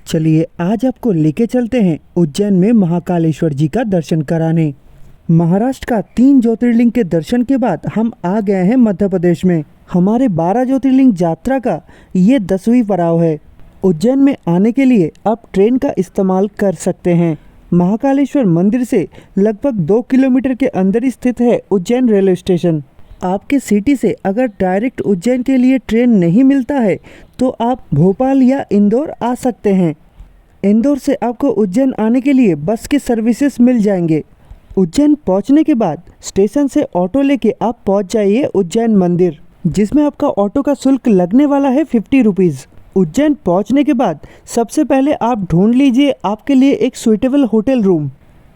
चलिए आज आपको लेके चलते हैं उज्जैन में महाकालेश्वर जी का दर्शन कराने। महाराष्ट्र का 3 ज्योतिर्लिंग के दर्शन के बाद हम आ गए हैं मध्य प्रदेश में। हमारे 12 ज्योतिर्लिंग यात्रा का ये 10वीं पड़ाव है। उज्जैन में आने के लिए आप ट्रेन का इस्तेमाल कर सकते हैं। महाकालेश्वर मंदिर से लगभग 2 किलोमीटर के अंदर ही स्थित है उज्जैन रेलवे स्टेशन। आपके सिटी से अगर डायरेक्ट उज्जैन के लिए ट्रेन नहीं मिलता है तो आप भोपाल या इंदौर आ सकते हैं। इंदौर से आपको उज्जैन आने के लिए बस के सर्विसेज मिल जाएंगे। उज्जैन पहुंचने के बाद स्टेशन से ऑटो लेके आप पहुंच जाइए उज्जैन मंदिर, जिसमें आपका ऑटो का शुल्क लगने वाला है 50 रुपीज़। उज्जैन पहुंचने के बाद सबसे पहले आप ढूंढ लीजिए आपके लिए एक सुइटेबल होटल रूम।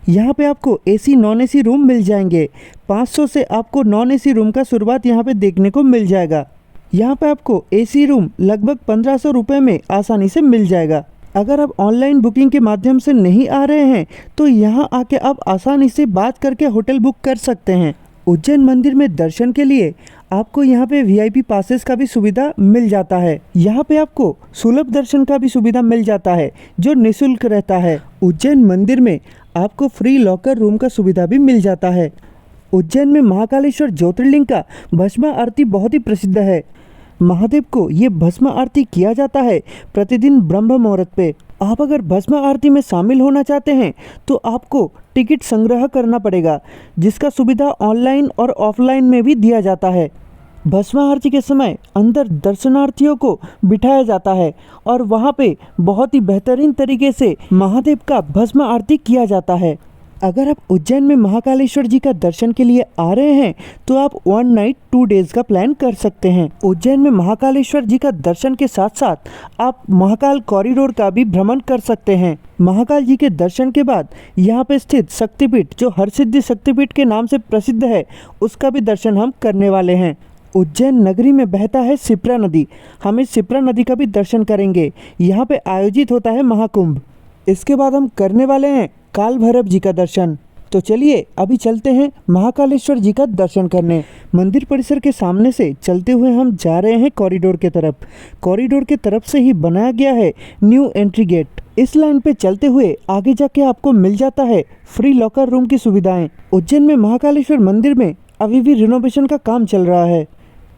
यहाँ पे आपको एसी नॉन एसी रूम मिल जाएंगे। 500 से आपको नॉन एसी रूम का शुरुआत यहाँ पे देखने को मिल जाएगा। यहाँ पे आपको एसी रूम लगभग 1500 रुपये में आसानी से मिल जाएगा। अगर आप ऑनलाइन बुकिंग के माध्यम से नहीं आ रहे हैं तो यहाँ आके आप आसानी से बात करके होटल बुक कर सकते हैं। उज्जैन मंदिर में दर्शन के लिए आपको यहाँ पे वीआईपी पासेस का भी सुविधा मिल जाता है। यहाँ पे आपको सुलभ दर्शन का भी सुविधा मिल जाता है जो निःशुल्क रहता है। उज्जैन मंदिर में आपको फ्री लॉकर रूम का सुविधा भी मिल जाता है। उज्जैन में महाकालेश्वर ज्योतिर्लिंग का भस्म आरती बहुत ही प्रसिद्ध है। महादेव को ये भस्म आरती किया जाता है प्रतिदिन ब्रह्म मुहूर्त पे। आप अगर भस्म आरती में शामिल होना चाहते हैं तो आपको टिकट संग्रह करना पड़ेगा, जिसका सुविधा ऑनलाइन और ऑफलाइन में भी दिया जाता है। भस्म आरती के समय अंदर दर्शनार्थियों को बिठाया जाता है और वहाँ पे बहुत ही बेहतरीन तरीके से महादेव का भस्म आरती किया जाता है। अगर आप उज्जैन में महाकालेश्वर जी का दर्शन के लिए आ रहे हैं तो आप 1 नाइट 2 डेज का प्लान कर सकते हैं। उज्जैन में महाकालेश्वर जी का दर्शन के साथ साथ आप महाकाल कॉरिडोर का भी भ्रमण कर सकते हैं। महाकाल जी के दर्शन के बाद यहाँ पे स्थित शक्तिपीठ, जो हरसिद्धि शक्तिपीठ के नाम से प्रसिद्ध है, उसका भी दर्शन हम करने वाले हैं। उज्जैन नगरी में बहता है शिप्रा नदी। हम इस शिप्रा नदी का भी दर्शन करेंगे। यहाँ पे आयोजित होता है महाकुंभ। इसके बाद हम करने वाले हैं काल भैरव जी का दर्शन। तो चलिए अभी चलते हैं महाकालेश्वर जी का दर्शन करने। मंदिर परिसर के सामने से चलते हुए हम जा रहे हैं कॉरिडोर के तरफ। कॉरिडोर के तरफ से ही बनाया गया है न्यू एंट्री गेट। इस लाइन पे चलते हुए आगे जाके आपको मिल जाता है फ्री लॉकर रूम की सुविधाएं। उज्जैन में महाकालेश्वर मंदिर में अभी भी रिनोवेशन का काम चल रहा है।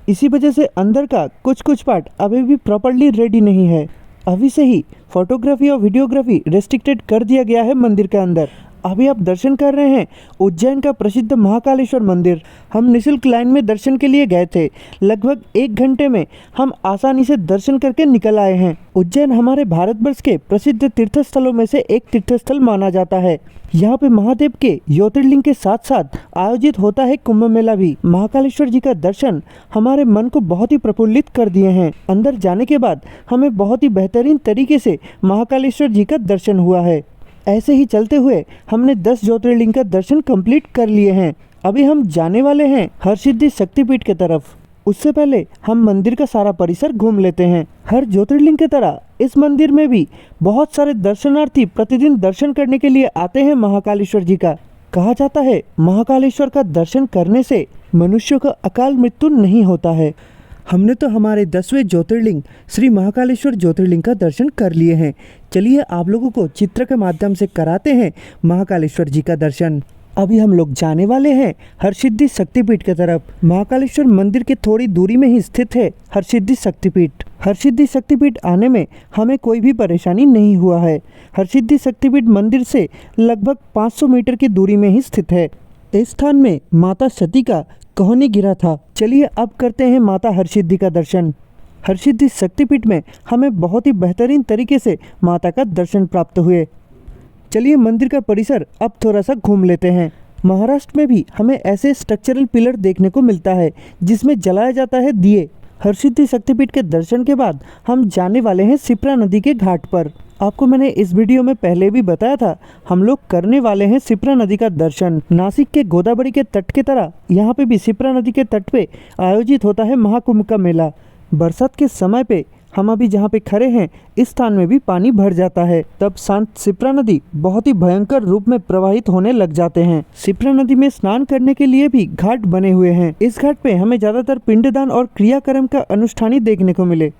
इसी वजह से अंदर का कुछ पार्ट अभी भी प्रॉपर्ली रेडी नहीं है। अभी से ही फोटोग्राफी और वीडियोग्राफी रेस्ट्रिक्टेड कर दिया गया है मंदिर के अंदर। अभी आप दर्शन कर रहे हैं उज्जैन का प्रसिद्ध महाकालेश्वर मंदिर। हम निःशुल्क लाइन में दर्शन के लिए गए थे। लगभग 1 घंटे में हम आसानी से दर्शन करके निकल आए हैं। उज्जैन हमारे भारतवर्ष के प्रसिद्ध तीर्थ स्थलों में से एक तीर्थस्थल माना जाता है। यहाँ पे महादेव के ज्योतिर्लिंग के साथ साथ आयोजित होता है कुंभ मेला भी। महाकालेश्वर जी का दर्शन हमारे मन को बहुत ही प्रफुल्लित कर दिए हैं। अंदर जाने के बाद हमें बहुत ही बेहतरीन तरीके से महाकालेश्वर जी का दर्शन हुआ है। ऐसे ही चलते हुए हमने 10 ज्योतिर्लिंग का दर्शन कंप्लीट कर लिए हैं। अभी हम जाने वाले हैं हरसिद्धि शक्तिपीठ की तरफ। उससे पहले हम मंदिर का सारा परिसर घूम लेते हैं। हर ज्योतिर्लिंग की तरह इस मंदिर में भी बहुत सारे दर्शनार्थी प्रतिदिन दर्शन करने के लिए आते हैं महाकालेश्वर जी का। कहा जाता है महाकालेश्वर का दर्शन करने से मनुष्यों का अकाल मृत्यु नहीं होता है। हमने तो हमारे 10वें ज्योतिर्लिंग श्री महाकालेश्वर ज्योतिर्लिंग का दर्शन कर लिए हैं। चलिए आप लोगों को चित्र के माध्यम से कराते हैं महाकालेश्वर जी का दर्शन। अभी हम लोग जाने वाले हैं हरसिद्धि शक्तिपीठ की तरफ। महाकालेश्वर मंदिर के थोड़ी दूरी में ही स्थित है हरसिद्धि शक्तिपीठ। हरसिद्धि शक्तिपीठ आने में हमें कोई भी परेशानी नहीं हुआ है। हरसिद्धि शक्तिपीठ मंदिर से लगभग 500 मीटर की दूरी में ही स्थित है। इस स्थान में माता सती का कहनी गिरा था। चलिए अब करते हैं माता हरसिद्धि का दर्शन। हरसिद्धि शक्तिपीठ में हमें बहुत ही बेहतरीन तरीके से माता का दर्शन प्राप्त हुए। चलिए मंदिर का परिसर अब थोड़ा सा घूम लेते हैं। महाराष्ट्र में भी हमें ऐसे स्ट्रक्चरल पिलर देखने को मिलता है जिसमें जलाया जाता है दिए। हरसिद्धि शक्तिपीठ के दर्शन के बाद हम जाने वाले हैं शिप्रा नदी के घाट पर। आपको मैंने इस वीडियो में पहले भी बताया था, हम लोग करने वाले हैं शिप्रा नदी का दर्शन। नासिक के गोदावरी के तट की तरह यहाँ पे भी शिप्रा नदी के तट पे आयोजित होता है महाकुंभ का मेला। बरसात के समय पे हम अभी जहाँ पे खड़े हैं इस स्थान में भी पानी भर जाता है। तब शांत शिप्रा नदी बहुत ही भयंकर रूप में प्रवाहित होने लग जाते हैं। शिप्रा नदी में स्नान करने के लिए भी घाट बने हुए हैं। इस घाट पे हमें ज्यादातर पिंडदान और क्रियाक्रम का अनुष्ठानी देखने को मिले।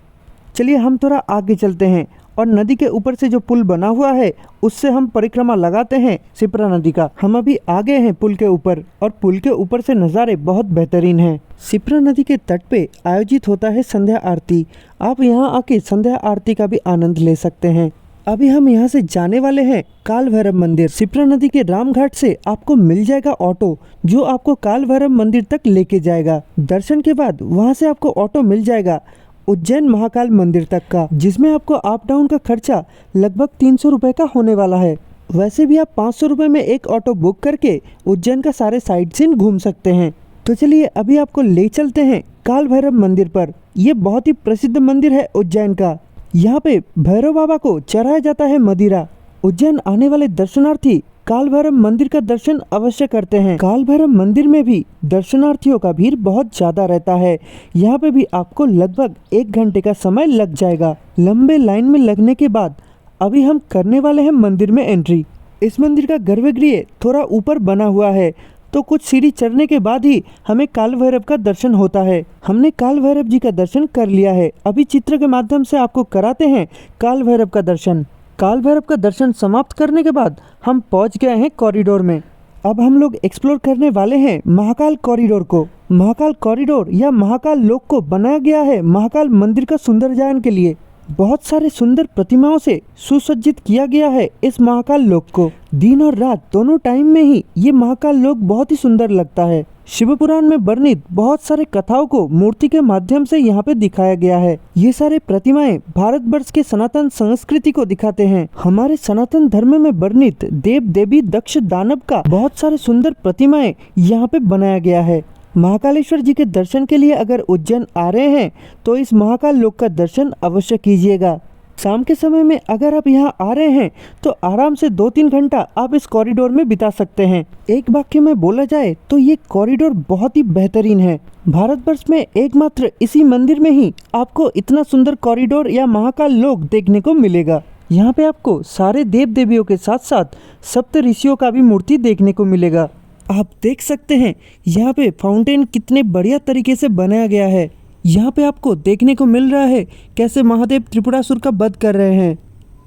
चलिए हम थोड़ा आगे चलते हैं और नदी के ऊपर से जो पुल बना हुआ है उससे हम परिक्रमा लगाते हैं शिप्रा नदी का। हम अभी आ गए हैं पुल के ऊपर और पुल के ऊपर से नज़ारे बहुत बेहतरीन हैं। शिप्रा नदी के तट पे आयोजित होता है संध्या आरती। आप यहाँ आके संध्या आरती का भी आनंद ले सकते हैं। अभी हम यहाँ से जाने वाले हैं काल भैरव मंदिर। शिप्रा नदी के रामघाट से आपको मिल जाएगा ऑटो जो आपको काल भैरव मंदिर तक लेके जाएगा। दर्शन के बाद वहाँ से आपको ऑटो मिल जाएगा उज्जैन महाकाल मंदिर तक का, जिसमें आपको अप डाउन का खर्चा लगभग 300 रुपये का होने वाला है। वैसे भी आप 500 रुपये में एक ऑटो बुक करके उज्जैन का सारे साइट सीन घूम सकते हैं। तो चलिए अभी आपको ले चलते हैं काल भैरव मंदिर पर। ये बहुत ही प्रसिद्ध मंदिर है उज्जैन का। यहाँ पे भैरव बाबा को चढ़ाया जाता है मदिरा। उज्जैन आने वाले दर्शनार्थी काल भैरव मंदिर का दर्शन अवश्य करते हैं। काल भैरव मंदिर में भी दर्शनार्थियों का भीड़ बहुत ज्यादा रहता है। यहाँ पे भी आपको लगभग 1 घंटे का समय लग जाएगा। लंबे लाइन में लगने के बाद अभी हम करने वाले हैं मंदिर में एंट्री। इस मंदिर का गर्भगृह थोड़ा ऊपर बना हुआ है, तो कुछ सीढ़ी चढ़ने के बाद ही हमें काल भैरव का दर्शन होता है। हमने काल भैरव जी का दर्शन कर लिया है। अभी चित्र के माध्यम से आपको कराते हैं काल भैरव का दर्शन। काल भैरव का दर्शन समाप्त करने के बाद हम पहुंच गए हैं कॉरिडोर में। अब हम लोग एक्सप्लोर करने वाले हैं महाकाल कॉरिडोर को। महाकाल कॉरिडोर या महाकाल लोक को बनाया गया है महाकाल मंदिर का सौंदर्यायन के लिए। बहुत सारे सुंदर प्रतिमाओं से सुसज्जित किया गया है इस महाकाल लोक को। दिन और रात दोनों टाइम में ही ये महाकाल लोक बहुत ही सुंदर लगता है। शिव पुराण में वर्णित बहुत सारे कथाओं को मूर्ति के माध्यम से यहाँ पे दिखाया गया है। ये सारे प्रतिमाएं भारतवर्ष के सनातन संस्कृति को दिखाते हैं। हमारे सनातन धर्म में वर्णित देव देवी दक्ष दानव का बहुत सारे सुंदर प्रतिमाएं यहाँ पे बनाया गया है। महाकालेश्वर जी के दर्शन के लिए अगर उज्जैन आ रहे हैं तो इस महाकाल लोक का दर्शन अवश्य कीजिएगा। शाम के समय में अगर आप यहाँ आ रहे हैं तो आराम से 2-3 घंटा आप इस कॉरिडोर में बिता सकते हैं। एक वाक्य में बोला जाए तो ये कॉरिडोर बहुत ही बेहतरीन है। भारतवर्ष में एकमात्र इसी मंदिर में ही आपको इतना सुंदर कॉरिडोर या महाकाल लोक देखने को मिलेगा। यहाँ पे आपको सारे देव देवियों के साथ साथ सप्त ऋषियों का भी मूर्ति देखने को मिलेगा। आप देख सकते हैं यहाँ पे फाउंटेन कितने बढ़िया तरीके से बनाया गया है। यहाँ पे आपको देखने को मिल रहा है कैसे महादेव त्रिपुरासुर का वध कर रहे हैं।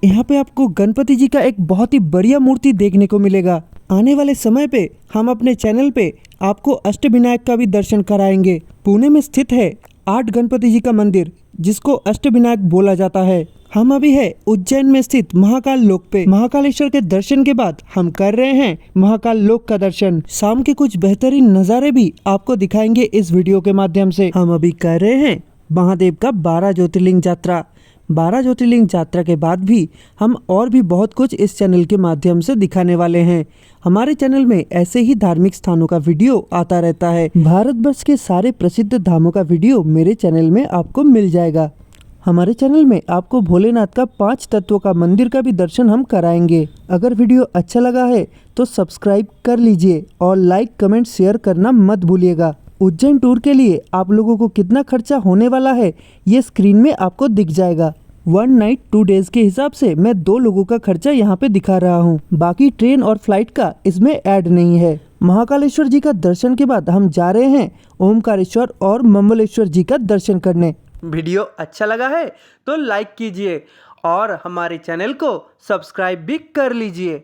यहाँ पे आपको गणपति जी का एक बहुत ही बढ़िया मूर्ति देखने को मिलेगा। आने वाले समय पे हम अपने चैनल पे आपको अष्टविनायक का भी दर्शन कराएंगे। पुणे में स्थित है 8 गणपति जी का मंदिर जिसको अष्टविनायक बोला जाता है। हम अभी है उज्जैन में स्थित महाकाल लोक पे। महाकालेश्वर के दर्शन के बाद हम कर रहे हैं महाकाल लोक का दर्शन। शाम के कुछ बेहतरीन नज़ारे भी आपको दिखाएंगे इस वीडियो के माध्यम से। हम अभी कर रहे हैं महादेव का 12 ज्योतिर्लिंग यात्रा। 12 ज्योतिर्लिंग यात्रा के बाद भी हम और भी बहुत कुछ इस चैनल के माध्यम से दिखाने वाले हैं। हमारे चैनल में ऐसे ही धार्मिक स्थानों का वीडियो आता रहता है। भारतवर्ष के सारे प्रसिद्ध धामों का वीडियो मेरे चैनल में आपको मिल जाएगा। हमारे चैनल में आपको भोलेनाथ का 5 तत्वों का मंदिर का भी दर्शन हम कराएंगे। अगर वीडियो अच्छा लगा है तो सब्सक्राइब कर लीजिए और लाइक कमेंट शेयर करना मत भूलिएगा। उज्जैन टूर के लिए आप लोगों को कितना खर्चा होने वाला है ये स्क्रीन में आपको दिख जाएगा। 1 नाइट 2 डेज के हिसाब से मैं 2 लोगों का खर्चा यहाँ पे दिखा रहा हूँ। बाकी ट्रेन और फ्लाइट का इसमें ऐड नहीं है। महाकालेश्वर जी का दर्शन के बाद हम जा रहे हैं ओमकारेश्वर और मंबलेश्वर जी का दर्शन करने। वीडियो अच्छा लगा है तो लाइक कीजिए और हमारे चैनल को सब्सक्राइब भी कर लीजिए।